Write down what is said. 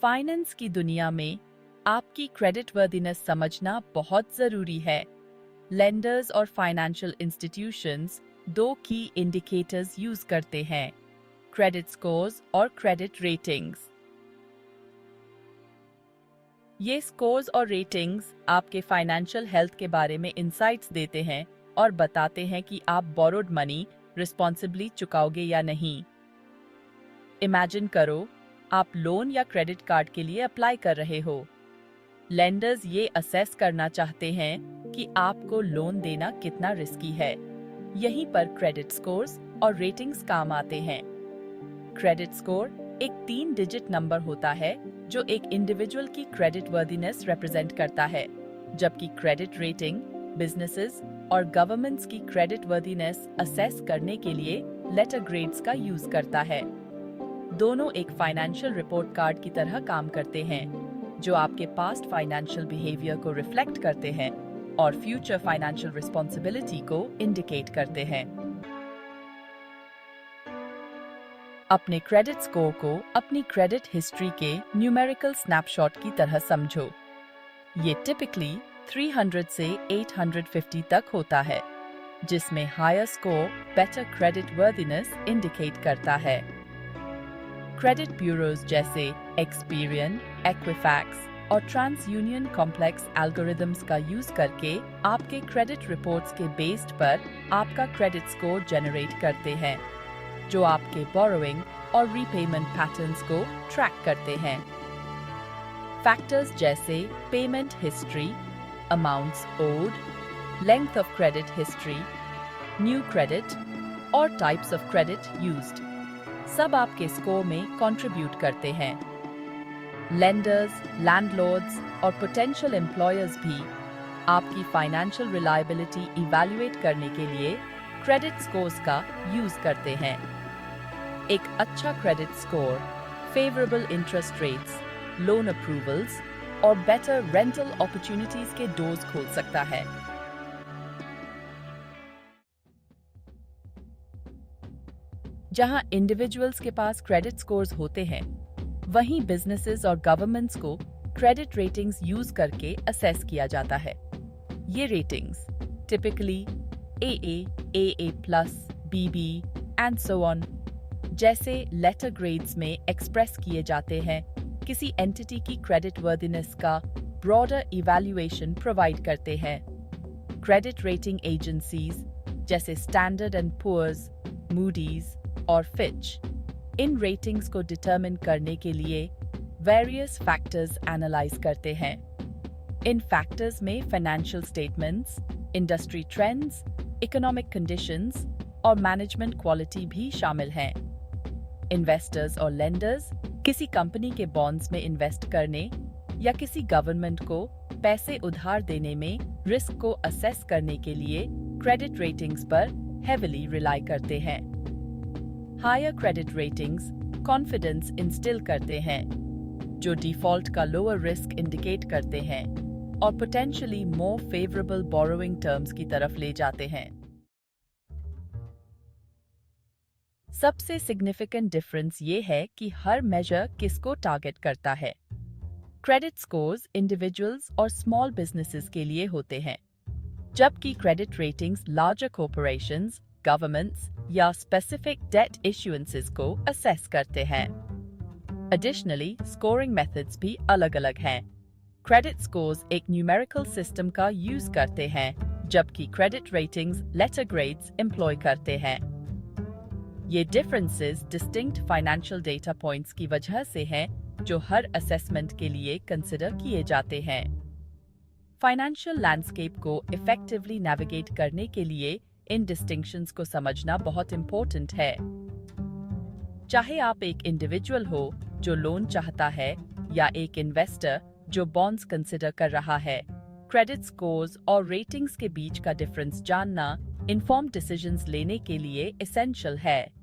Finance की दुनिया में आपकी क्रेडिट वर्दिनेस समझना बहुत जरूरी है। लेंडर्स और फाइनेंशियल इंस्टीट्यूशंस दो की इंडिकेटर्स यूज करते हैं, क्रेडिट स्कोर्स और क्रेडिट रेटिंग्स। ये स्कोर्स और रेटिंग्स आपके फाइनेंशियल हेल्थ के बारे में इंसाइट्स देते हैं और बताते हैं कि आप बोरोड मनी रिस्पॉन्सिबली चुकाओगे या नहीं। इमेजिन करो, आप लोन या क्रेडिट कार्ड के लिए अप्लाई कर रहे हो। लेंडर्स ये असेस करना चाहते हैं कि आपको लोन देना कितना रिस्की है। यहीं पर क्रेडिट स्कोर्स और रेटिंग्स काम आते हैं। क्रेडिट स्कोर एक 3 डिजिट नंबर होता है जो एक इंडिविजुअल की क्रेडिट वर्दिनेस रिप्रेजेंट करता है, जबकि क्रेडिट रेटिंग बिजनेसेस और गवर्नमेंट्स की क्रेडिट वर्दिनेस असेस करने के लिए लेटर ग्रेड्स का यूज करता है। दोनों एक फाइनेंशियल रिपोर्ट कार्ड की तरह काम करते हैं, जो आपके पास्ट फाइनेंशियल बिहेवियर को रिफ्लेक्ट करते हैं और फ्यूचर फाइनेंशियल रिस्पॉन्सिबिलिटी को इंडिकेट करते हैं। अपने क्रेडिट स्कोर को अपनी क्रेडिट हिस्ट्री के न्यूमेरिकल स्नैपशॉट की तरह समझो। ये टिपिकली 300 से 850 तक होता है, जिसमें higher score better credit worthiness indicate करता है। क्रेडिट ब्यूरोज जैसे एक्सपीरियन, एक्विफैक्स और ट्रांस यूनियन कॉम्प्लेक्स एल्गोरिदम्स का यूज करके आपके क्रेडिट रिपोर्ट्स के बेस्ड पर आपका क्रेडिट स्कोर जनरेट करते हैं, जो आपके बोरोइंग और रीपेमेंट पैटर्न्स को ट्रैक करते हैं। फैक्टर्स जैसे payment history, amounts owed, length of credit history, new credit और टाइप्स ऑफ क्रेडिट यूज्ड सब आपके स्कोर में कंट्रीब्यूट करते हैं। लेंडर्स, लैंडलॉर्ड्स और पोटेंशियल एम्प्लॉयर्स भी आपकी फाइनेंशियल रिलायबिलिटी इवैल्यूएट करने के लिए क्रेडिट स्कोर्स का यूज करते हैं। एक अच्छा credit score favourable interest rates, loan approvals और बेटर रेंटल अपॉर्चुनिटीज के डोर्स खोल सकता है। जहां इंडिविजुअल्स के पास क्रेडिट स्कोर्स होते हैं, वहीं बिजनेसेस और गवर्नमेंट्स को क्रेडिट रेटिंग्स यूज करके असेस किया जाता है। ये ratings typically AA, AA+, BB and so on जैसे लेटर ग्रेड्स में एक्सप्रेस किए जाते हैं, किसी एंटिटी की क्रेडिट वर्दिनेस का ब्रॉडर इवैल्यूएशन प्रोवाइड करते हैं। क्रेडिट रेटिंग एजेंसीज जैसे स्टैंडर्ड एंड पुअर्स, मूडीज और फिच इन रेटिंग्स को डिटरमिन करने के लिए वेरियस फैक्टर्स एनालाइज करते हैं। इन फैक्टर्स में financial statements, industry trends, economic conditions और मैनेजमेंट क्वालिटी भी शामिल हैं। इन्वेस्टर्स और लेंडर्स किसी कंपनी के बॉन्ड्स में इन्वेस्ट करने या किसी गवर्नमेंट को पैसे उधार देने में रिस्क को असेस करने के लिए क्रेडिट रेटिंग्स पर हेविली रिलाई करते हैं। Higher credit ratings confidence instil करते हैं, जो डिफॉल्ट का लोअर रिस्क इंडिकेट करते हैं और potentially more favourable borrowing terms की तरफ ले जाते हैं। सबसे सिग्निफिकेंट डिफरेंस ये है कि हर मेजर किसको टारगेट करता है। क्रेडिट स्कोर्स इंडिविजुअल्स और स्मॉल बिजनेसेस के लिए होते हैं, जबकि credit ratings larger corporations, governments या स्पेसिफिक डेट इश्यूएंसेस को असेस करते हैं। एडिशनली, स्कोरिंग मेथड्स भी अलग-अलग हैं। क्रेडिट स्कोर्स एक न्यूमेरिकल सिस्टम का यूज करते हैं, जबकि credit ratings letter grades employ करते हैं। ये differences distinct financial data points की वजह से हैं, जो हर असेसमेंट के लिए कंसिडर किए जाते हैं। फाइनेंशियल लैंडस्केप को इफेक्टिवली नेविगेट करने के लिए इन डिस्टिंक्शंस को समझना बहुत इंपॉर्टेंट है। चाहे आप एक इंडिविजुअल हो जो लोन चाहता है या एक इन्वेस्टर जो बॉन्ड्स कंसिडर कर रहा है, क्रेडिट स्कोर्स और रेटिंग्स के बीच का डिफरेंस जानना इन्फॉर्म्ड डिसीजंस लेने के लिए एसेंशियल है।